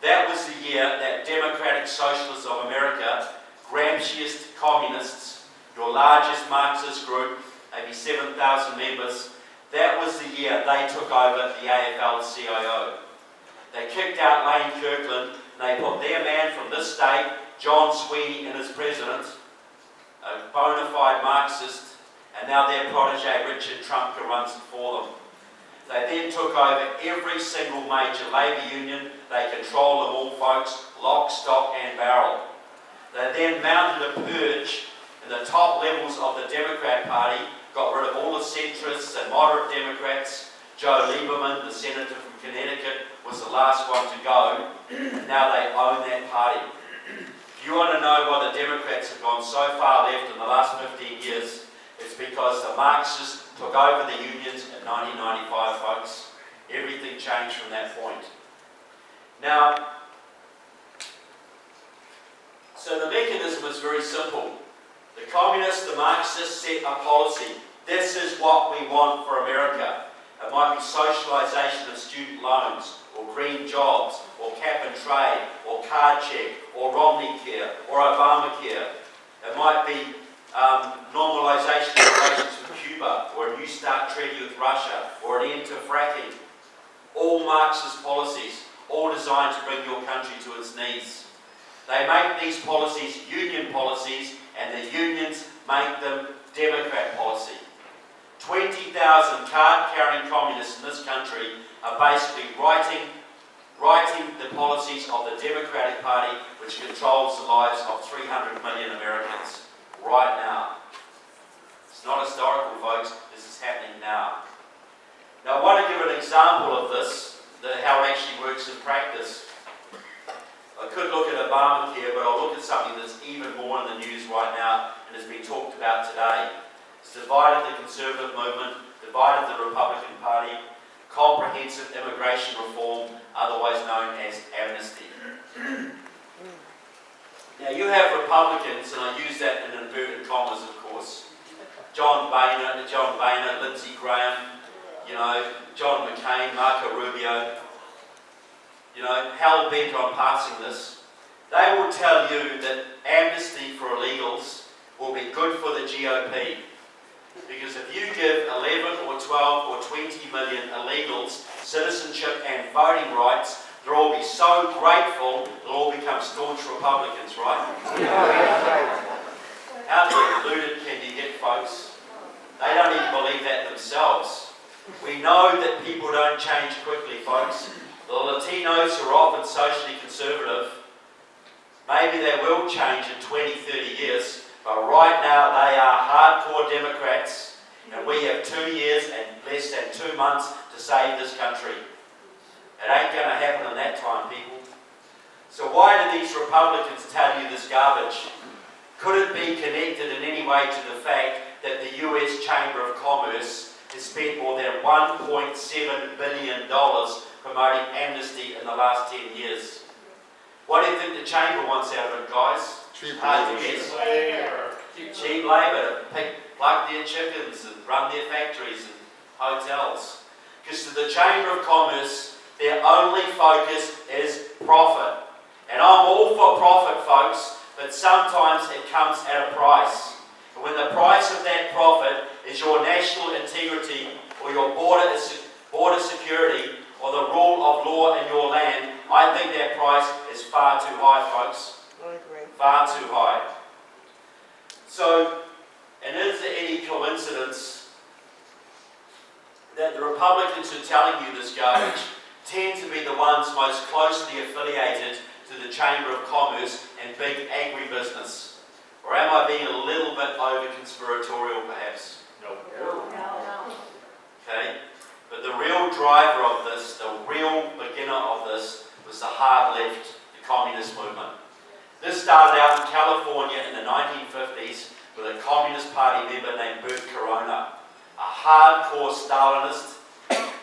That was the year that Democratic Socialists of America, Gramsciist communists, your largest Marxist group, maybe 7,000 members, that was the year they took over the AFL-CIO. They kicked out Lane Kirkland, and they put their man from this state, John Sweeney, in as president, a bona fide Marxist, and now their protege, Richard Trumka, runs it for them. They then took over every single major labour union. They control them all, folks, lock, stock and barrel. They then mounted a purge in the top levels of the Democrat Party, got rid of all the centrists and moderate Democrats. Joe Lieberman, the senator from Connecticut, was the last one to go. Now they own that party. If you want to know why the Democrats have gone so far left in the last 15 years, it's because the Marxists took over the unions in 1995, folks. Everything changed from that point. Now, so the mechanism is very simple. The communists, the Marxists set a policy. This is what we want for America. It might be socialisation of student loans, or green jobs, or cap and trade, or card check, or Romney Care, or Obamacare. It might be normalisation of relations with Cuba, or a New START treaty with Russia, or an end to fracking. All Marxist policies, all designed to bring your country to its knees. They make these policies union policies, and the unions make them Democrat policy. 20,000 card-carrying communists in this country are basically writing the policies of the Democratic Party, which controls the lives of 300 million Americans right now. It's not historical, folks. This is happening now. Now, I want to give an example of this, how it actually works in practice. I could look at Obamacare, but I'll look at something that's even more in the news right now and has been talked about today. It's divided the Conservative movement, divided the Republican Party, comprehensive immigration reform, otherwise known as amnesty. Now you have Republicans, and I use that in inverted commas, of course. John Boehner, Lindsey Graham, John McCain, Marco Rubio, hell-bent on passing this. They will tell you that amnesty for illegals will be good for the GOP. Because if you give 11 or 12 or 20 million illegals citizenship and voting rights, they'll all be so grateful they'll all become staunch Republicans, right? How deluded can you get, folks? They don't even believe that themselves. We know that people don't change quickly, folks. The Latinos who are often socially conservative, maybe they will change in 20, 30 years, but right now they are hardcore Democrats, and we have 2 years and less than 2 months to save this country. It ain't going to happen in that time, people. So why do these Republicans tell you this garbage? Could it be connected in any way to the fact that the US Chamber of Commerce has spent more than $1.7 billion promoting amnesty in the last 10 years? What do you think the Chamber wants out of it, guys? Cheap labour. Cheap labour to plug their chickens and run their factories and hotels. Because to the Chamber of Commerce, their only focus is profit. And I'm all for profit, folks, but sometimes it comes at a price. And when the price of that profit is your national integrity or your border security or the rule of law in your land, I think that price is far too high, folks. I agree. Far too high. So, and is there any coincidence that the Republicans who are telling you this garbage tend to be the ones most closely affiliated to the Chamber of Commerce and big agribusiness? Or am I being a little bit over-conspiratorial, perhaps? No. Okay? But the real driver of this, the real beginner of this, was the hard left, the communist movement. This started out in California in the 1950s with a Communist Party member named Bert Corona, a hardcore Stalinist.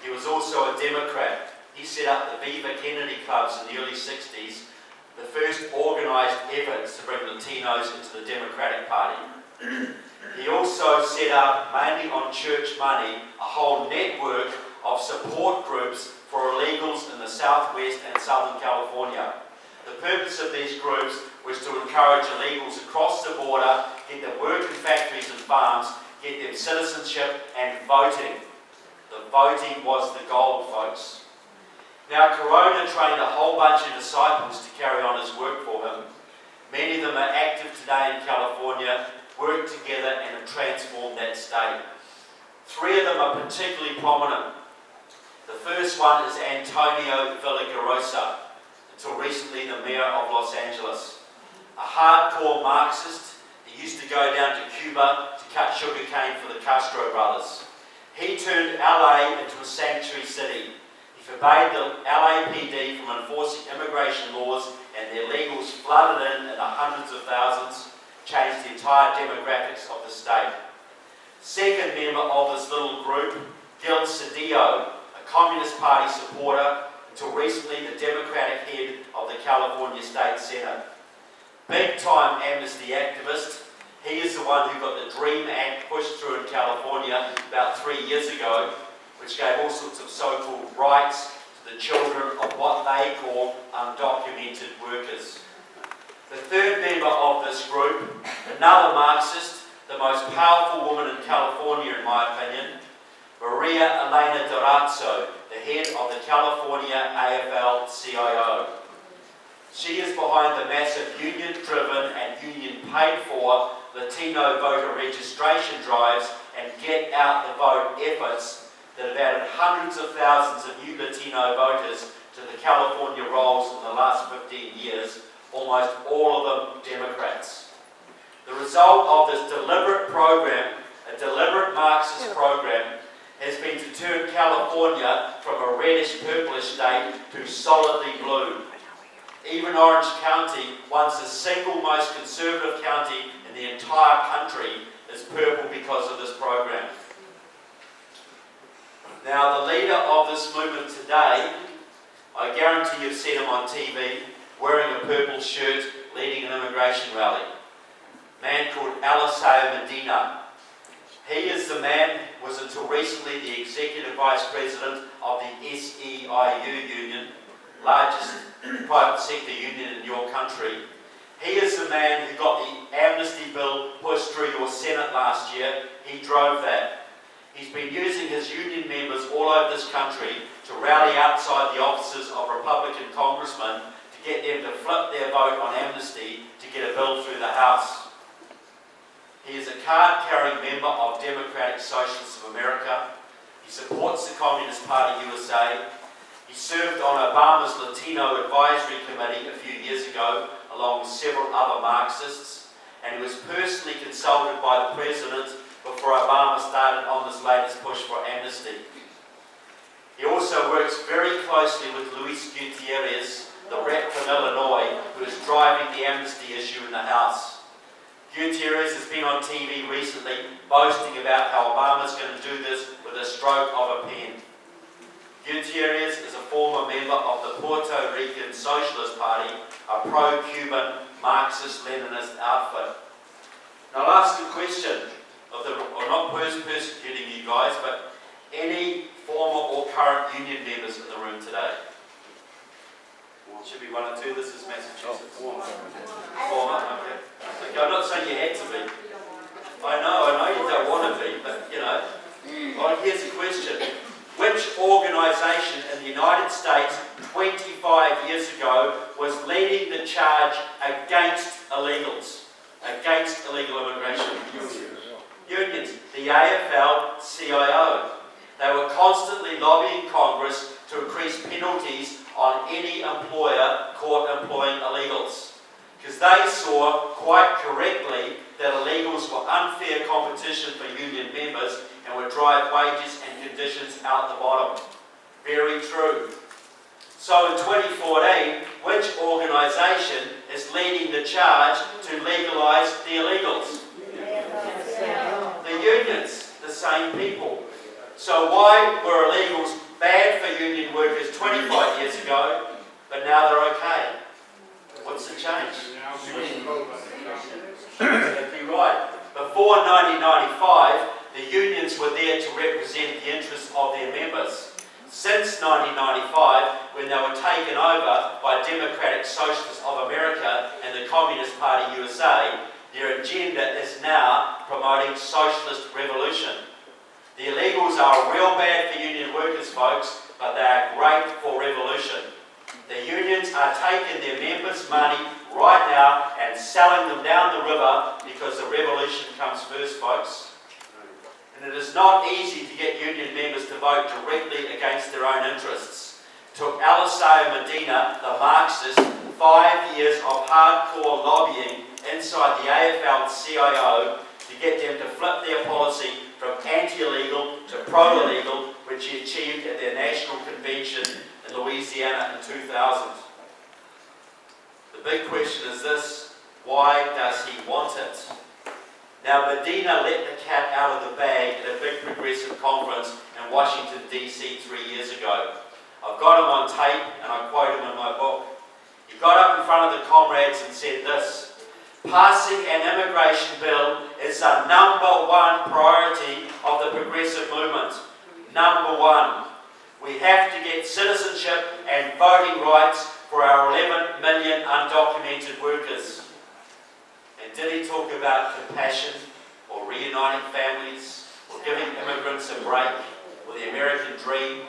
He was also a Democrat. He set up the Viva Kennedy clubs in the early 60s, the first organised efforts to bring Latinos into the Democratic Party. He also set up, mainly on church money, a whole network of support groups for illegals in the Southwest and Southern California. The purpose of these groups was to encourage illegals across the border, get them work in factories and farms, get them citizenship and voting. The voting was the goal, folks. Now, Corona trained a whole bunch of disciples to carry on his work for him. Many of them are active today in California, work together and have transformed that state. 3 of them are particularly prominent. The first one is Antonio Villagrosa, until recently the mayor of Los Angeles. A hardcore Marxist, he used to go down to Cuba to cut sugarcane for the Castro brothers. He turned LA into a sanctuary city. He forbade the LAPD from enforcing immigration laws, and the illegals flooded in the hundreds of thousands, changed the entire demographics of the state. Second member of this little group, Gil Cedillo, a Communist Party supporter, until recently the Democratic head of the California State Senate. Big-time amnesty activist. He is the one who got the DREAM Act pushed through in California about 3 years ago, which gave all sorts of so-called rights to the children of what they call undocumented workers. The third member of this group, another Marxist, the most powerful woman in California in my opinion, Maria Elena Durazzo, the head of the California AFL-CIO. She is behind the massive union-driven and union-paid-for Latino voter registration drives and get-out-the-vote efforts that have added hundreds of thousands of new Latino voters to the California rolls in the last 15 years, almost all of them Democrats. The result of this deliberate program, a deliberate Marxist program, has been to turn California from a reddish-purplish state to solidly blue. Even Orange County, once the single most conservative county in the entire country, is purple because of this program. Now, the leader of this movement today, I guarantee you've seen him on TV, wearing a purple shirt, leading an immigration rally. A man called Eliseo Medina. He is the man, was until recently the Executive Vice President of the SEIU union, largest private sector union in your country. He is the man who got the amnesty bill pushed through your Senate last year. He drove that. He's been using his union members all over this country to rally outside the offices of Republican congressmen to get them to flip their vote on amnesty to get a bill through the House. He is a card-carrying member of Democratic Socialists of America. He supports the Communist Party USA. He served on Obama's Latino Advisory Committee a few years ago, along with several other Marxists, and he was personally consulted by the President before Obama started on this latest push for amnesty. He also works very closely with Luis Gutierrez, the rep from Illinois, who is driving the amnesty issue in the House. Gutierrez has been on TV recently boasting about how Obama's going to do this with a stroke of a pen. Gutierrez is a former member of the Puerto Rican Socialist Party, a pro-Cuban Marxist-Leninist outfit. Now I'll ask a question, I'm not persecuting you guys, but any former or current union members in the room today? Should be 1 or 2, this is Massachusetts. Former, okay. Okay, I'm not saying you had to be. I know you don't want to be, but you know. Well, here's a question. Which organisation in the United States 25 years ago was leading the charge against illegals, against illegal immigration? Unions. The AFL-CIO. They were constantly lobbying Congress to increase penalties on any employer caught employing illegals, because they saw quite correctly that illegals were unfair competition for union members and would drive wages and conditions out the bottom. Very true. So in 2014, which organisation is leading the charge to legalise the illegals? The unions, the same people. So why were illegals bad for union workers 25 years ago, but now they're okay? What's the change? Exactly right. Before 1995, the unions were there to represent the interests of their members. Since 1995, when they were taken over by Democratic Socialists of America and the Communist Party USA, their agenda is now promoting socialist revolution. The illegals are real bad for union workers, folks, but they are great for revolution. The unions are taking their members' money right now and selling them down the river because the revolution comes first, folks. And it is not easy to get union members to vote directly against their own interests. It took Aliseo Medina, the Marxist, 5 years of hardcore lobbying inside the AFL-CIO to get them to flip their policy from anti-illegal to pro-illegal, which he achieved at their national convention in Louisiana in 2000. The big question is this: why does he want it? Now, Medina let the cat out of the bag at a big progressive conference in Washington, D.C. 3 years ago. I've got him on tape, and I quote him in my book. He got up in front of the comrades and said this: "Passing an immigration bill is the number one priority of the progressive movement. Number one. We have to get citizenship and voting rights for our 11 million undocumented workers." And did he talk about compassion, or reuniting families, or giving immigrants a break, or the American dream?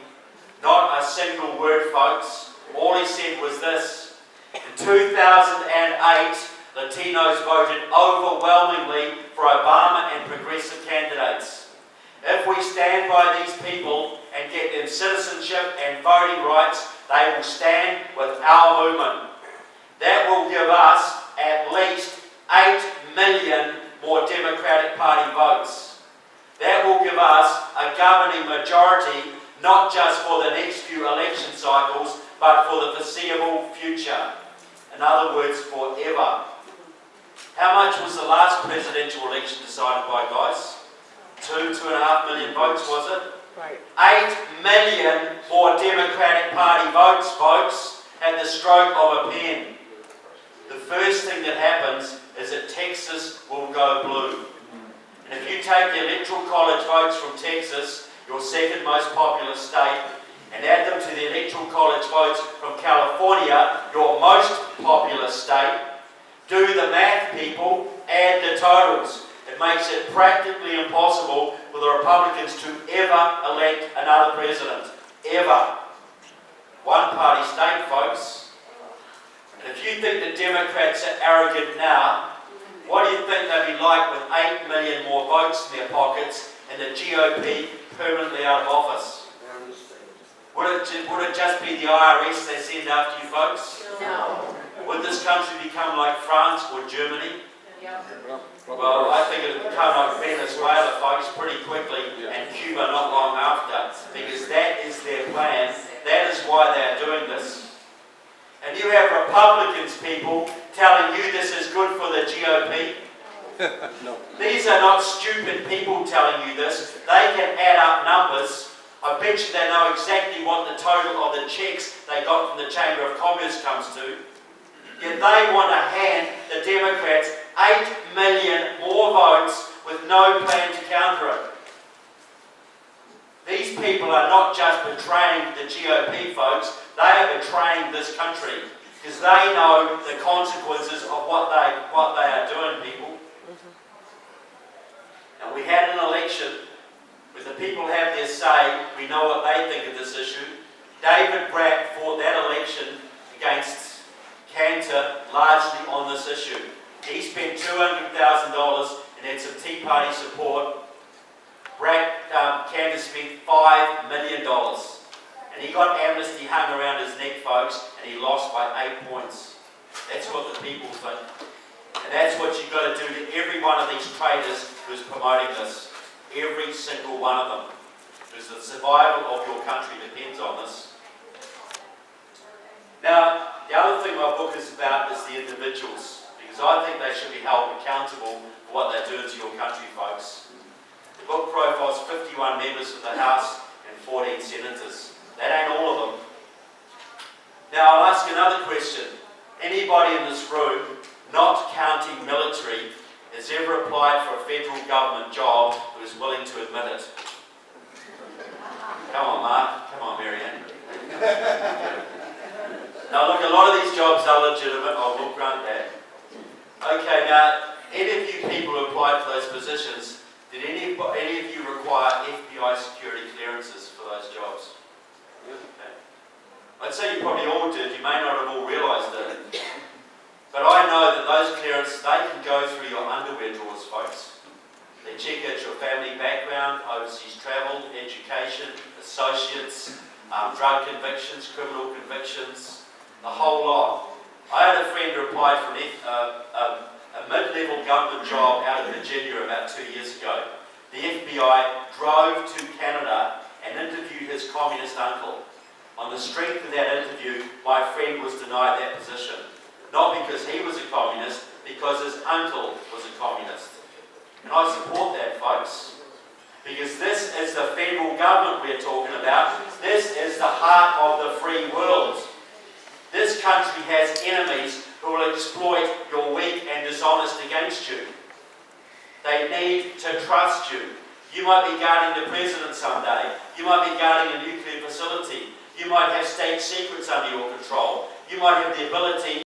Not a single word, folks. All he said was this: in 2008, Latinos voted overwhelmingly for Obama and progressive candidates. If we stand by these people and get them citizenship and voting rights, they will stand with our movement. That will give us at least 8 million more Democratic Party votes. That will give us a governing majority, not just for the next few election cycles, but for the foreseeable future. In other words, forever. How much was the last presidential election decided by, guys? 2.5 million votes, was it? Right. 8 million more Democratic Party votes, folks, at the stroke of a pen. The first thing that happens is that Texas will go blue. And if you take the Electoral College votes from Texas, your second most populous state, and add them to the Electoral College votes from California, your most populous state, do the math, people, add the totals. It makes it practically impossible for the Republicans to ever elect another president. Ever. One-party state, folks. And if you think the Democrats are arrogant now, what do you think they'd be like with 8 million more votes in their pockets and the GOP permanently out of office? Would it just be the IRS they send after you, folks? No. Would this country become like France or Germany? Yep. Well, I think it would become like Venezuela, folks, pretty quickly, and Cuba not long after, because that is their plan. That is why they are doing this. And you have Republicans, people, telling you this is good for the GOP. No. These are not stupid people telling you this. They can add up numbers. I bet you they know exactly what the total of the checks they got from the Chamber of Commerce comes to. Yet they want to hand the Democrats 8 million more votes with no plan to counter it. These people are not just betraying the GOP, folks. They are betraying this country because they know the consequences of what they are doing, people. And we had an election where the people have their say. We know what they think of this issue. David Bratt fought that election against Cantor largely on this issue. He spent $200,000 and had some Tea Party support. Cantor spent $5 million. And he got amnesty hung around his neck, folks, and he lost by 8 points. That's what the people think. And that's what you've got to do to every one of these traitors who's promoting this. Every single one of them. Because the survival of your country depends on this. Now, the other thing my book is about is the individuals. Because I think they should be held accountable for what they're doing to your country, folks. The book profiles 51 members of the House and 14 senators. That ain't all of them. Now, I'll ask another question. Anybody in this room, not counting military, has ever applied for a federal government job who is willing to admit it? Come on, Mark. Come on, Marianne. Now look, a lot of these jobs are legitimate, I will grant that. Okay, now, any of you people who applied for those positions, did any of you require FBI security clearances for those jobs? Okay. I'd say you probably all did, you may not have all realised it. But I know that those clearances, they can go through your underwear drawers, folks. They check out your family background, overseas travel, education, associates, drug convictions, criminal convictions, the whole lot. I had a friend who applied for a mid-level government job out of Virginia about 2 years ago. The FBI drove to Canada and interviewed his communist uncle. On the strength of that interview, my friend was denied that position. Not because he was a communist, because his uncle was a communist. And I support that, folks. Because this is the federal government we're talking about. This is the heart of the free world. This country has enemies who will exploit your weak and dishonest against you. They need to trust you. You might be guarding the president someday. You might be guarding a nuclear facility. You might have state secrets under your control. You might have the ability